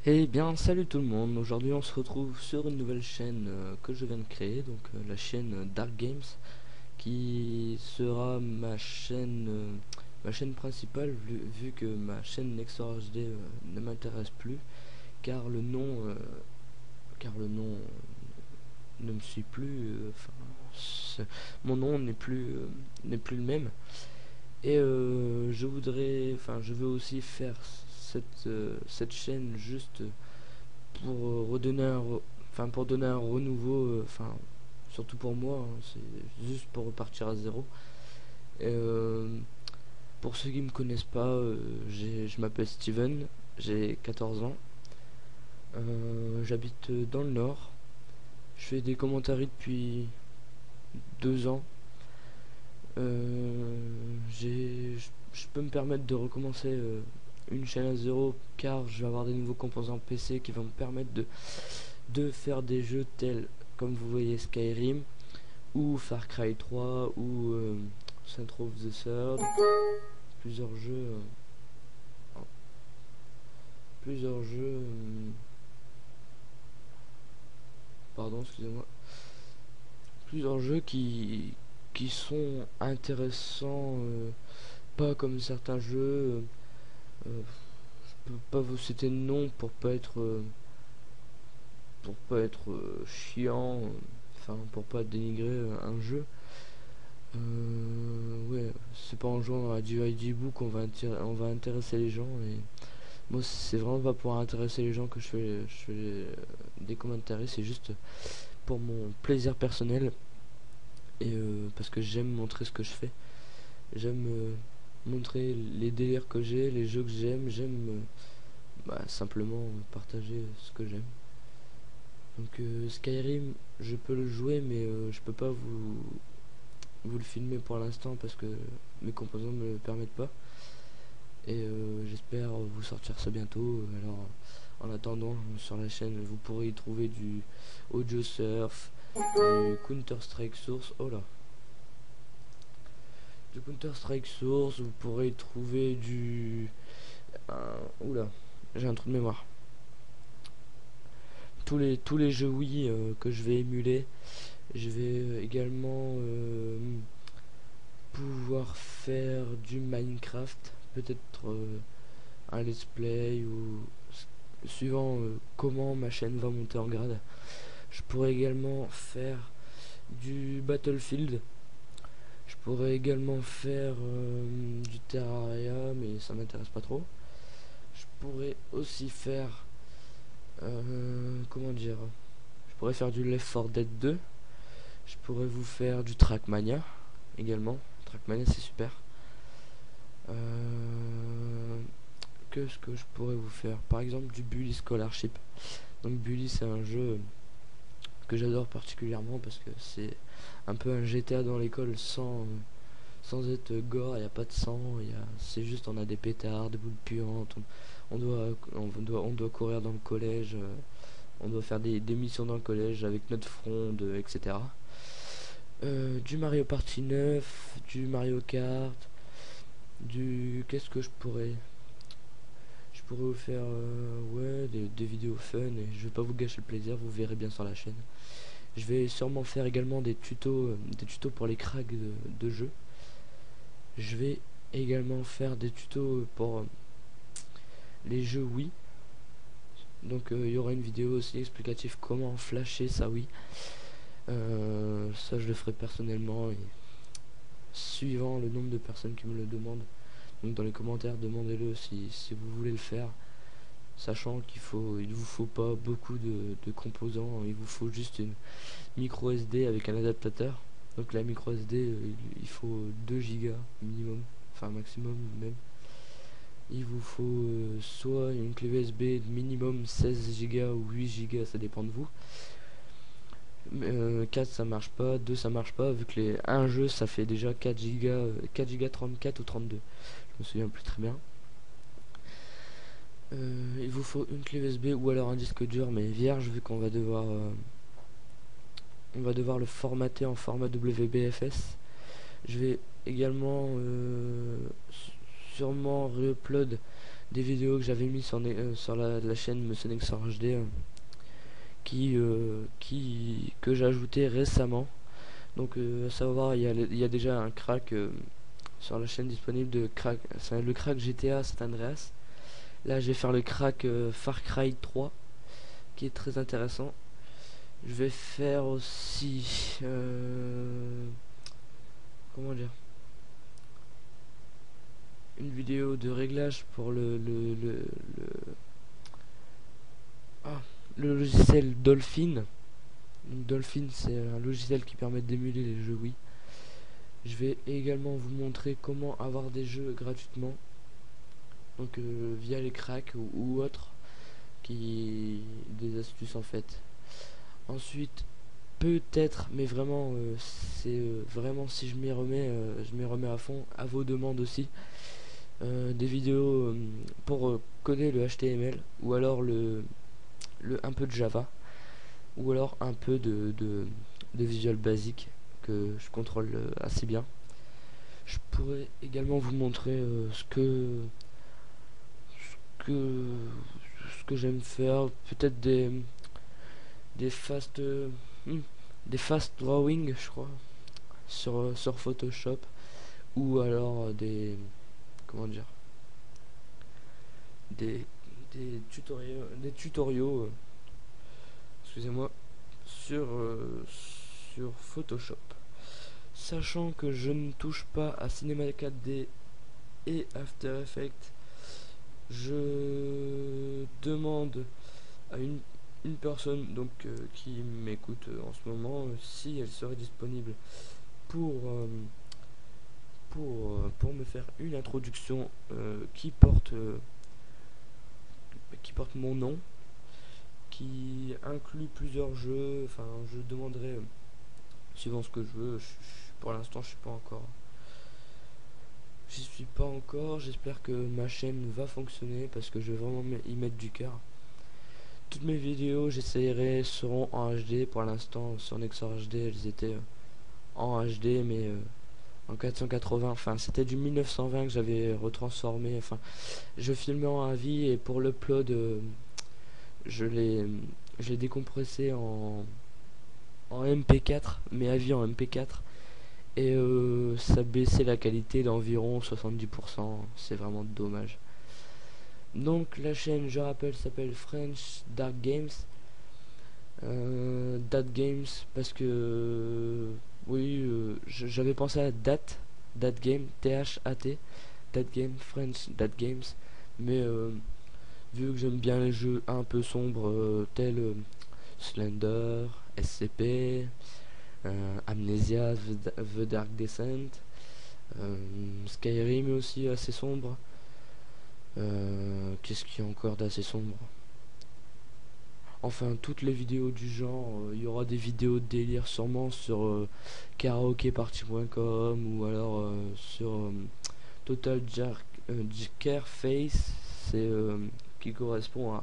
Eh bien, salut tout le monde. Aujourd'hui, on se retrouve sur une nouvelle chaîne que je viens de créer, donc la chaîne Dark Games, qui sera ma chaîne principale, vu que ma chaîne Nexor HD ne m'intéresse plus, car le nom, ne me suit plus. Mon nom n'est plus le même. Et je veux aussi faire cette chaîne juste pour redonner pour donner un renouveau, surtout pour moi, hein, c'est juste pour repartir à zéro. Et, pour ceux qui me connaissent pas, je m'appelle Steven, j'ai 14 ans, j'habite dans le nord, je fais des commentaires depuis 2 ans. Je peux me permettre de recommencer une chaîne à zéro, car je vais avoir des nouveaux composants PC qui vont me permettre de faire des jeux tels comme vous voyez Skyrim ou Far Cry 3 ou Saint of the Third, plusieurs jeux plusieurs jeux pardon, excusez-moi, plusieurs jeux qui sont intéressants, pas comme certains jeux, je peux pas vous citer de nom pour pas être chiant, pour pas dénigrer un jeu. Ouais, c'est pas en jouant à du ID-Book on va intéresser les gens. Et moi, c'est vraiment pas pour intéresser les gens que je fais des commentaires, c'est juste pour mon plaisir personnel. Et parce que j'aime montrer ce que je fais. J'aime montrer les délires que j'ai, les jeux que j'aime simplement partager ce que j'aime. Donc Skyrim, je peux le jouer, mais je peux pas vous le filmer pour l'instant parce que mes composants ne me le permettent pas. Et j'espère vous sortir ça bientôt. Alors en attendant, sur la chaîne vous pourrez y trouver du Audio Surf, du Counter Strike Source. Oh là, du Counter Strike Source. Vous pourrez y trouver du oula, j'ai un trou de mémoire. Tous les jeux Wii que je vais émuler. Je vais également pouvoir faire du Minecraft, peut-être un let's play, ou suivant comment ma chaîne va monter en grade. Je pourrais également faire du Battlefield. Je pourrais également faire du Terraria, mais ça m'intéresse pas trop. Je pourrais aussi faire comment dire, je pourrais faire du Left 4 Dead 2. Je pourrais vous faire du Trackmania également. Trackmania, c'est super. Qu'est-ce que je pourrais vous faire? Par exemple du Bully Scholarship. Donc Bully, c'est un jeu que j'adore particulièrement parce que c'est un peu un GTA dans l'école sans être gore. Il n'y a pas de sang, c'est juste on a des pétards, des boules puantes, on doit courir dans le collège, on doit faire des missions dans le collège avec notre fronde, etc. Du Mario Party 9, du Mario Kart, qu'est-ce que je pourrais vous faire ouais, des vidéos fun, et je vais pas vous gâcher le plaisir, vous verrez bien sur la chaîne. Je vais sûrement faire également des tutos pour les cracks de jeux. Je vais également faire des tutos pour les jeux Wii. Donc il y aura une vidéo aussi explicative comment flasher sa Wii. Ça je le ferai personnellement et suivant le nombre de personnes qui me le demandent. Donc dans les commentaires, demandez-le si vous voulez le faire, sachant il vous faut pas beaucoup de composants, il vous faut juste une micro SD avec un adaptateur. Donc la micro SD, il faut 2 Go minimum, enfin maximum même. Il vous faut soit une clé USB minimum 16 Go ou 8 Go, ça dépend de vous. 4 ça marche pas, 2 ça marche pas, vu que un jeu ça fait déjà 4 Go, 4 Go 34 ou 32, je me souviens plus très bien. Il vous faut une clé USB ou alors un disque dur mais vierge, vu qu'on va devoir le formater en format WBFS. Je vais également sûrement re-upload des vidéos que j'avais mis sur la chaîne Meuxonexor HD, que j'ai ajouté récemment. Donc à savoir, il y a déjà un crack sur la chaîne disponible de crack, c'est le crack GTA San Andreas. Là je vais faire le crack Far Cry 3 qui est très intéressant. Je vais faire aussi comment dire, une vidéo de réglage pour ah, le logiciel Dolphin. Donc, Dolphin, c'est un logiciel qui permet d'émuler les jeux Wii. Je vais également vous montrer comment avoir des jeux gratuitement, donc via les cracks ou autres, des astuces en fait. Ensuite, peut-être, mais vraiment, c'est vraiment si je m'y remets à fond, à vos demandes aussi, des vidéos pour coder le HTML, ou alors un peu de Java, ou alors un peu de Visual Basic que je contrôle assez bien. Je pourrais également vous montrer ce que ce que j'aime faire, peut-être des fast des fast drawing, je crois, sur Photoshop, ou alors comment dire, des tutoriaux excusez-moi, sur Photoshop. Sachant que je ne touche pas à Cinema 4D et After Effects, je demande à une personne donc qui m'écoute en ce moment, si elle serait disponible pour me faire une introduction qui porte mon nom, qui inclut plusieurs jeux. Enfin, je demanderai suivant ce que je veux. Pour l'instant, je suis pas encore. J'y suis pas encore. J'espère que ma chaîne va fonctionner parce que je vais vraiment y mettre du cœur. Toutes mes vidéos, j'essayerai, seront en HD. Pour l'instant, sur Nexor HD, elles étaient en HD, mais en 480. Enfin, c'était du 1920 que j'avais retransformé. Enfin, je filmais en AVI et pour l'upload, je l'ai décompressé en MP4, mais AVI en MP4. Et ça baissait la qualité d'environ 70%. C'est vraiment dommage. Donc la chaîne, je rappelle, s'appelle French Dark Games. Date Games parce que oui, j'avais pensé à Date Game, THAT, Date Game, French Date Games, mais vu que j'aime bien les jeux un peu sombres tels Slender, SCP, Amnesia, The Dark Descent, Skyrim est aussi assez sombre. Qu'est-ce qu'il y a encore d'assez sombre? Enfin, toutes les vidéos du genre, il y aura des vidéos de délire sûrement sur karaokeparty.com ou alors sur Total Care Face, c'est qui correspond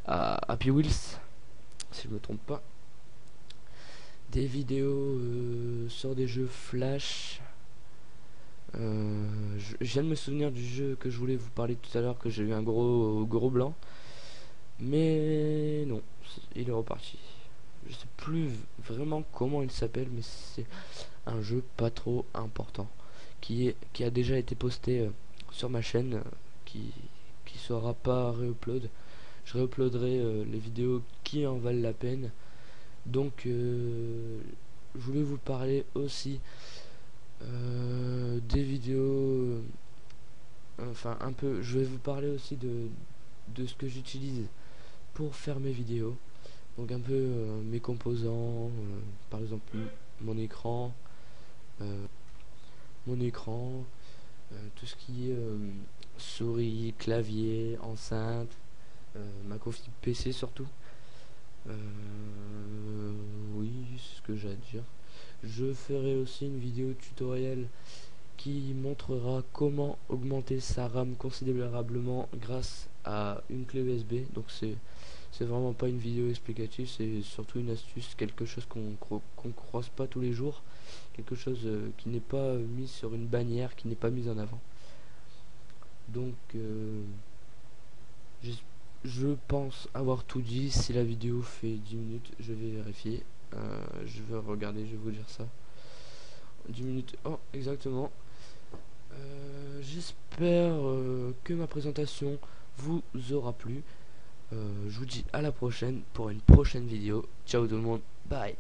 à Happy Wheels, si je me trompe pas. Des vidéos sur des jeux Flash. Je viens de me souvenir du jeu que je voulais vous parler tout à l'heure, que j'ai eu un gros blanc. Mais non, il est reparti. Je sais plus vraiment comment il s'appelle, mais c'est un jeu pas trop important qui a déjà été posté sur ma chaîne, qui sera pas réupload. Je réuploaderai les vidéos qui en valent la peine. Donc je voulais vous parler aussi des vidéos, enfin un peu, je vais vous parler aussi de ce que j'utilise pour faire mes vidéos. Donc un peu mes composants, par exemple mon écran, euh, tout ce qui est souris, clavier, enceinte, ma config PC surtout. Oui, c'est ce que j'ai à dire. Je ferai aussi une vidéo tutoriel qui montrera comment augmenter sa RAM considérablement grâce à une clé USB. Donc c'est vraiment pas une vidéo explicative, c'est surtout une astuce, quelque chose qu'on croise pas tous les jours, quelque chose qui n'est pas mis sur une bannière, qui n'est pas mis en avant. Donc Je, je pense avoir tout dit. Si la vidéo fait 10 minutes, je vais vérifier. Je vais regarder, je vais vous dire ça. 10 minutes, oh, exactement. J'espère que ma présentation vous aura plu. Je vous dis à la prochaine pour une prochaine vidéo. Ciao tout le monde, bye.